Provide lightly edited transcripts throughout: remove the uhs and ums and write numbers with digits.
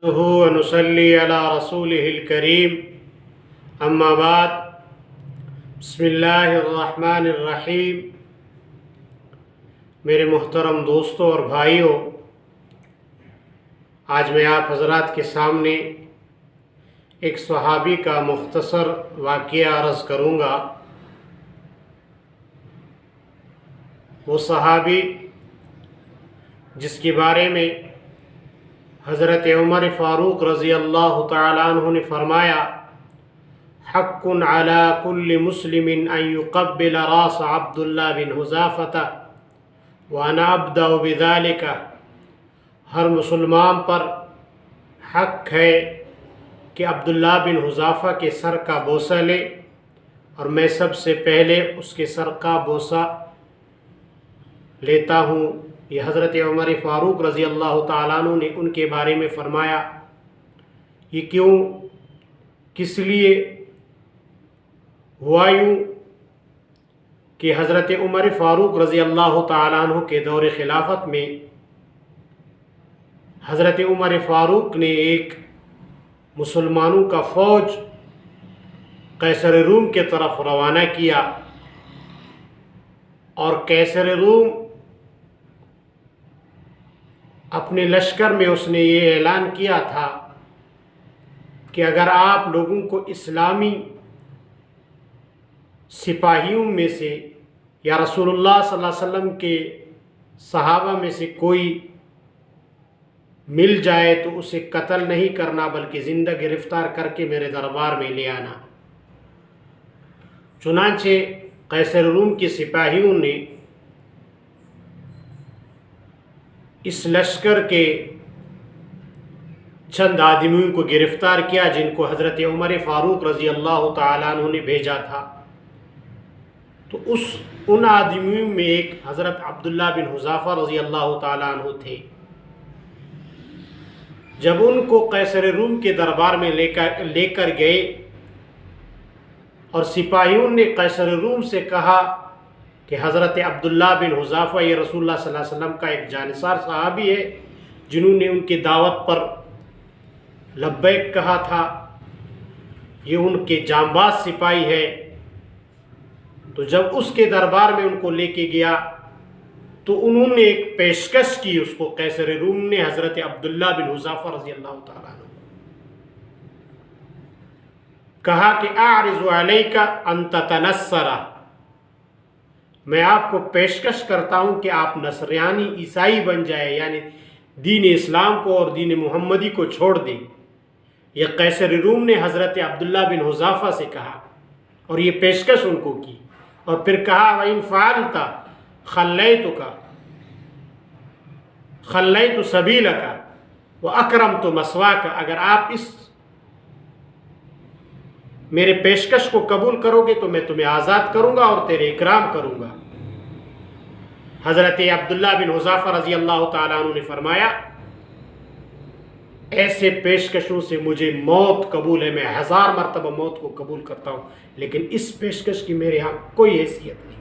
ونصلي على رسوله الكريم اما بعد بسم اللہ الرحمن الرحیم۔ میرے محترم دوستوں اور بھائیوں، آج میں آپ حضرات کے سامنے ایک صحابی کا مختصر واقعہ عرض کروں گا۔ وہ صحابی جس کے بارے میں حضرت عمر فاروق رضی اللہ تعالیٰ عنہ نے فرمایا، حق علی کل مسلم ان یقبل راس عبداللہ بن حذافہ وانا ابدأ بذلک۔ ہر مسلمان پر حق ہے کہ عبداللہ بن حذافہ کے سر کا بوسہ لے، اور میں سب سے پہلے اس کے سر کا بوسہ لیتا ہوں۔ یہ حضرت عمر فاروق رضی اللہ تعالیٰ عنہ نے ان کے بارے میں فرمایا۔ یہ کیوں، کس لیے ہوا یوں کہ حضرت عمر فاروق رضی اللہ تعالیٰ عنہ کے دور خلافت میں حضرت عمر فاروق نے ایک مسلمانوں کا فوج قیصر روم کے طرف روانہ کیا، اور قیصر روم اپنے لشکر میں اس نے یہ اعلان کیا تھا کہ اگر آپ لوگوں کو اسلامی سپاہیوں میں سے یا رسول اللہ صلی اللہ علیہ وسلم کے صحابہ میں سے کوئی مل جائے تو اسے قتل نہیں کرنا، بلکہ زندہ گرفتار کر کے میرے دربار میں لے آنا۔ چنانچہ قیصر روم کے سپاہیوں نے اس لشکر کے چند آدمیوں کو گرفتار کیا جن کو حضرت عمر فاروق رضی اللہ تعالیٰ عنہ نے بھیجا تھا۔ تو ان آدمیوں میں ایک حضرت عبداللہ بن حذافہ رضی اللہ تعالیٰ عنہ تھے۔ جب ان کو قیصر روم کے دربار میں لے کر گئے اور سپاہیوں نے قیصر روم سے کہا کہ حضرت عبداللہ بن حذافہ یہ رسول اللہ صلی اللہ علیہ وسلم کا ایک جانثار صحابی ہے جنہوں نے ان کی دعوت پر لبیک کہا تھا، یہ ان کے جانباز سپاہی ہے۔ تو جب اس کے دربار میں ان کو لے کے گیا تو انہوں نے ایک پیشکش کی اس کو، قیصر روم نے حضرت عبداللہ بن حذافہ رضی اللہ تعالیٰ عنہ کہا کہ اعرض علیک ان تتنصر، میں آپ کو پیشکش کرتا ہوں کہ آپ نصرانی عیسائی بن جائے، یعنی دین اسلام کو اور دین محمدی کو چھوڑ دیں۔ یہ قیصر روم نے حضرت عبداللہ بن حذافہ سے کہا اور یہ پیشکش ان کو کی، اور پھر کہا وَإِن فَعَلْتَ خَلَّيْتُ سَبِيلَكَ وَأَكْرَمْتُ مَثْوَاكَ، اگر آپ اس میرے پیشکش کو قبول کرو گے تو میں تمہیں آزاد کروں گا اور تیرے اکرام کروں گا۔ حضرت عبداللہ بن حذافہ رضی اللہ تعالیٰ عنہ نے فرمایا، ایسے پیشکشوں سے مجھے موت قبول ہے، میں 1000 مرتبہ موت کو قبول کرتا ہوں، لیکن اس پیشکش کی میرے ہاں کوئی حیثیت نہیں،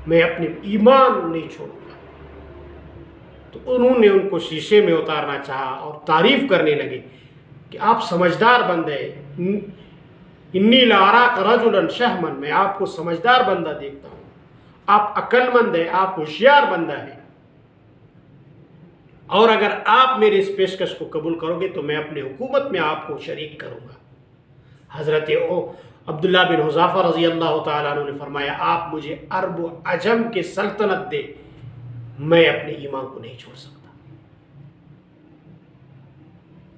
میں اپنے ایمان نہیں چھوڑوں گا۔ تو انہوں نے ان کو شیشے میں اتارنا چاہا اور تعریف کرنے لگے کہ آپ سمجھدار بندے ہیں، انی لاراک رجلا شہما، میں آپ کو سمجھدار بندہ دیکھتا ہوں، آپ عقل مند ہیں، آپ ہوشیار بندہ ہیں، اور اگر آپ میرے اس پیشکش کو قبول کرو گے تو میں اپنے حکومت میں آپ کو شریک کروں گا۔ حضرت عبداللہ بن حذافہ رضی اللہ تعالیٰ عنہ نے فرمایا، آپ مجھے عرب و عجم کے سلطنت دے، میں اپنے ایمان کو نہیں چھوڑ سکتا۔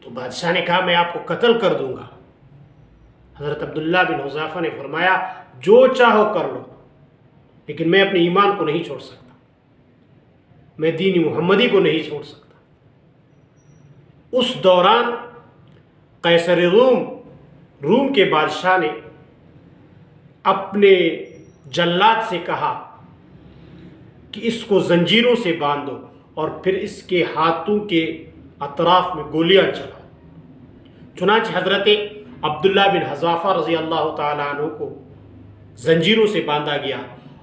تو بادشاہ نے کہا میں آپ کو قتل کر دوں گا۔ حضرت عبداللہ بن حذافہ نے فرمایا جو چاہو کر لو، لیکن میں اپنے ایمان کو نہیں چھوڑ سکتا، میں دین محمدی کو نہیں چھوڑ سکتا۔ اس دوران قیصر روم کے بادشاہ نے اپنے جلاد سے کہا کہ اس کو زنجیروں سے باندھو اور پھر اس کے ہاتھوں کے اطراف میں گولیاں چلاؤ۔ چنانچہ حضرت عبداللہ بن حذافہ رضی اللہ تعالیٰ عنہ کو زنجیروں سے باندھا گیا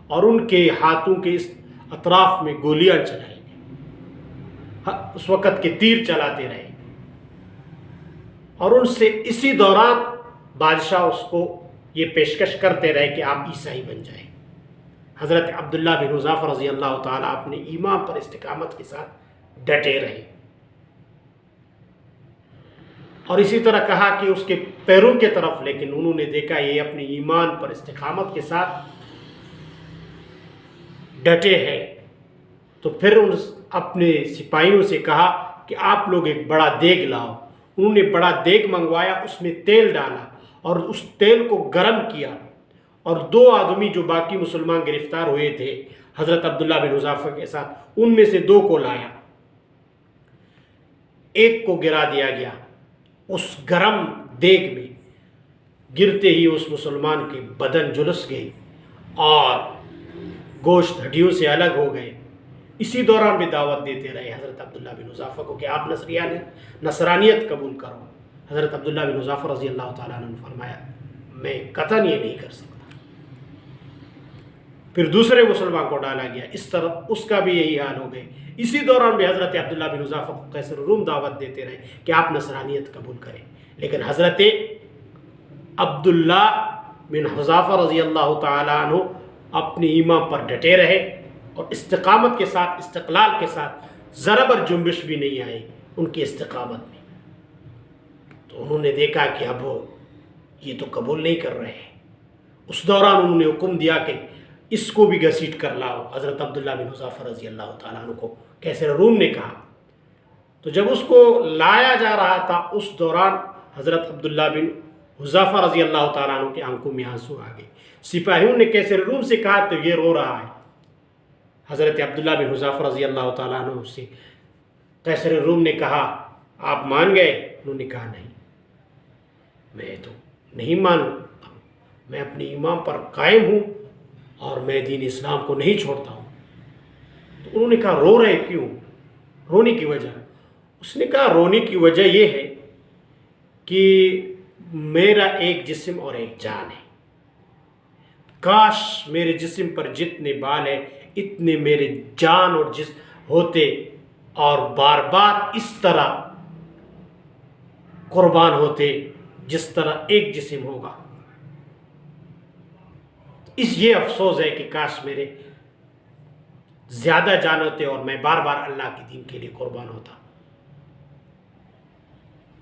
اور ان کے ہاتھوں کے اس اطراف میں گولیاں چلائی گئی، اس وقت کے تیر چلاتے رہے۔ اور ان سے اسی دوران بادشاہ اس کو یہ پیشکش کرتے رہے کہ آپ عیسائی بن جائیں۔ حضرت عبداللہ بن حذافہ رضی اللہ تعالیٰ اپنے ایمان پر استقامت کے ساتھ ڈٹے رہے، اور اسی طرح کہا کہ اس کے پیروں کے طرف، لیکن انہوں نے دیکھا یہ اپنے ایمان پر استقامت کے ساتھ ڈٹے ہیں، تو پھر ان اپنے سپاہیوں سے کہا کہ آپ لوگ ایک بڑا دیگ لاؤ۔ انہوں نے بڑا دیگ منگوایا، اس میں تیل ڈالا اور اس تیل کو گرم کیا، اور 2 آدمی جو باقی مسلمان گرفتار ہوئے تھے حضرت عبداللہ بن حذافہ کے ساتھ، ان میں سے 2 کو لایا، ایک کو گرا دیا گیا اس گرم دیگ میں، گرتے ہی اس مسلمان کے بدن جھلس گئی اور گوشت ہڈیوں سے الگ ہو گئے۔ اسی دوران بھی دعوت دیتے رہے حضرت عبداللہ بن حذافہ کو کہ آپ نصرانیت قبول کرو۔ حضرت عبداللہ بن حذافہ رضی اللہ تعالیٰ عنہ نے فرمایا میں قطعاً یہ نہیں کر سکتا۔ پھر دوسرے مسلمان کو ڈالا گیا، اس طرح اس کا بھی یہی حال ہو گئے۔ اسی دوران بھی حضرت عبداللہ بن حذافہ کو قیصر روم دعوت دیتے رہے کہ آپ نصرانیت قبول کریں، لیکن حضرت عبداللہ بن حذافہ رضی اللہ تعالیٰ عنہ اپنے ایمان پر ڈٹے رہے، اور استقامت کے ساتھ، استقلال کے ساتھ ذرا بر جنبش بھی نہیں آئی ان کی استقامت میں۔ تو انہوں نے دیکھا کہ اب یہ تو قبول نہیں کر رہے ہیں۔ اس دوران انہوں نے حکم دیا کہ اس کو بھی گھسیٹ کر لاؤ۔ حضرت عبداللہ بن حذافہ رضی اللہ تعالیٰ عنہ کو قیصر روم نے کہا۔ تو جب اس کو لایا جا رہا تھا، اس دوران حضرت عبداللہ بن حذافہ رضی اللہ تعالیٰ عنہ کی آنکھوں میں آنسو آ گئے۔ سپاہیوں نے قیصر روم سے کہا تو یہ رو رہا ہے۔ حضرت عبداللہ بن حذافہ رضی اللہ تعالیٰ عنہ سے قیصر روم نے کہا آپ مان گئے؟ انہوں نے کہا نہیں، میں تو نہیں مانتا، میں اپنے ایمان پر قائم ہوں اور میں دین اسلام کو نہیں چھوڑتا ہوں۔ تو انہوں نے کہا رو رہے کیوں؟ رونے کی وجہ؟ اس نے کہا رونے کی وجہ یہ ہے کہ میرا ایک جسم اور ایک جان ہے، کاش میرے جسم پر جتنے بال ہیں اتنے میرے جان اور جسم ہوتے، اور بار بار اس طرح قربان ہوتے جس طرح ایک جسم ہوگا۔ یہ افسوس ہے کہ کاش میرے زیادہ جان ہوتے اور میں بار بار اللہ کے دین کے لیے قربان ہوتا۔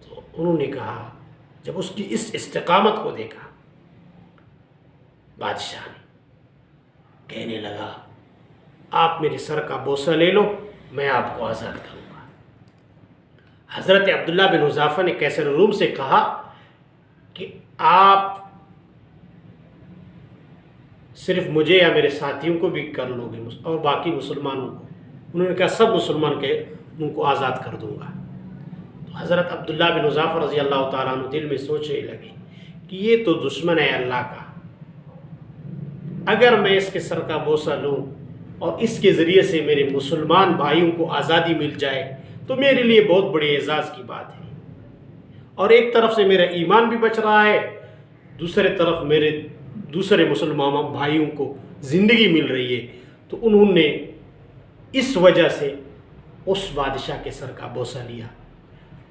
تو انہوں نے کہا، جب اس کی اس استقامت کو دیکھا، بادشاہ نے کہنے لگا آپ میرے سر کا بوسہ لے لو، میں آپ کو آزاد کروں گا۔ حضرت عبداللہ بن حذافہ نے قیصر روم سے کہا کہ آپ صرف مجھے یا میرے ساتھیوں کو بھی کر لو گے اور باقی مسلمانوں کو؟ انہوں نے کہا سب مسلمان کے ان کو آزاد کر دوں گا۔ تو حضرت عبداللہ بن حذافہ رضی اللہ تعالیٰ عنہ دل میں سوچنے لگے کہ یہ تو دشمن ہے اللہ کا، اگر میں اس کے سر کا بوسہ لوں اور اس کے ذریعے سے میرے مسلمان بھائیوں کو آزادی مل جائے تو میرے لیے بہت بڑے اعزاز کی بات ہے، اور ایک طرف سے میرا ایمان بھی بچ رہا ہے، دوسرے طرف میرے دوسرے مسلمان بھائیوں کو زندگی مل رہی ہے۔ تو انہوں نے اس وجہ سے اس بادشاہ کے سر کا بوسہ لیا۔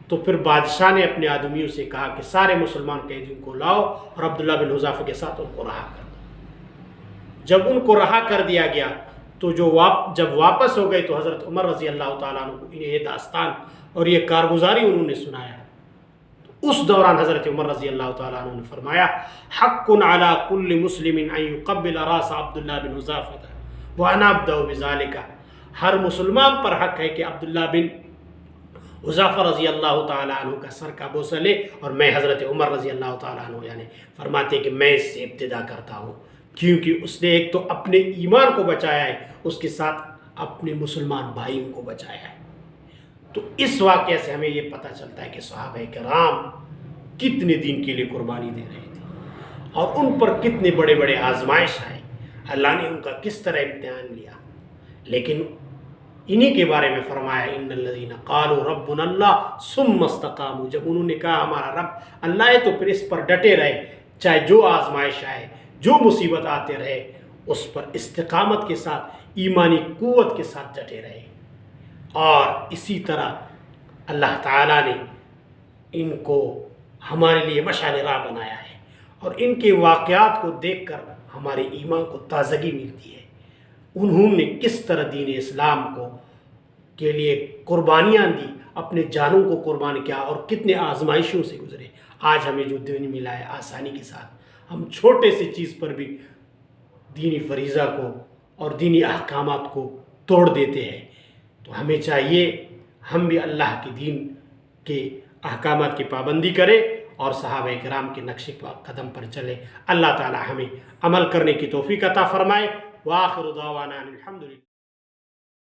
تو پھر بادشاہ نے اپنے آدمیوں سے کہا کہ سارے مسلمان قیدیوں کو لاؤ اور عبداللہ بن حذافہ کے ساتھ ان کو رہا کر دو۔ جب ان کو رہا کر دیا گیا تو جب واپس ہو گئے تو حضرت عمر رضی اللہ تعالیٰ عنہ کو انہیں یہ داستان اور یہ کارگزاری انہوں نے سنایا۔ تو اس دوران حضرت عمر رضی اللہ تعالیٰ عنہ نے فرمایا حق علی کل مسلم ان یقبل راس عبداللہ بن حذافہ وانا ابدأ بذلک، ہر مسلمان پر حق ہے کہ عبداللہ بن حذافہ رضی اللہ تعالیٰ عنہ کا سر کا بوسہ لے، اور میں حضرت عمر رضی اللہ تعالیٰ عنہ یعنی فرماتے کہ میں اس سے ابتدا کرتا ہوں، کیونکہ اس نے ایک تو اپنے ایمان کو بچایا ہے، اس کے ساتھ اپنے مسلمان بھائیوں کو بچایا ہے۔ تو اس واقعے سے ہمیں یہ پتہ چلتا ہے کہ صحابہ کرام کتنے دین کے لیے قربانی دے رہے تھے، اور ان پر کتنے بڑے بڑے آزمائش آئے، اللہ نے ان کا کس طرح امتحان لیا۔ لیکن انہی کے بارے میں فرمایا ان الذین قالوا ربنا اللہ ثم استقاموا، جب انہوں نے کہا ہمارا رب اللہ ہے تو پھر اس پر ڈٹے رہے، چاہے جو آزمائش آئے، جو مصیبت آتے رہے، اس پر استقامت کے ساتھ، ایمانی قوت کے ساتھ ڈٹے رہے۔ اور اسی طرح اللہ تعالیٰ نے ان کو ہمارے لیے مشعل راہ بنایا ہے، اور ان کے واقعات کو دیکھ کر ہمارے ایمان کو تازگی ملتی ہے۔ انہوں نے کس طرح دین اسلام کو کے لیے قربانیاں دی، اپنے جانوں کو قربان کیا، اور کتنے آزمائشوں سے گزرے۔ آج ہمیں جو دین ملا ہے آسانی کے ساتھ، ہم چھوٹے سے چیز پر بھی دینی فریضہ کو اور دینی احکامات کو توڑ دیتے ہیں۔ تو ہمیں چاہیے ہم بھی اللہ کے دین کے احکامات کی پابندی کریں اور صحابہ کرام کے نقش قدم پر چلیں۔ اللہ تعالی ہمیں عمل کرنے کی توفیق عطا فرمائے۔ وآخر دعوانا الحمدللہ۔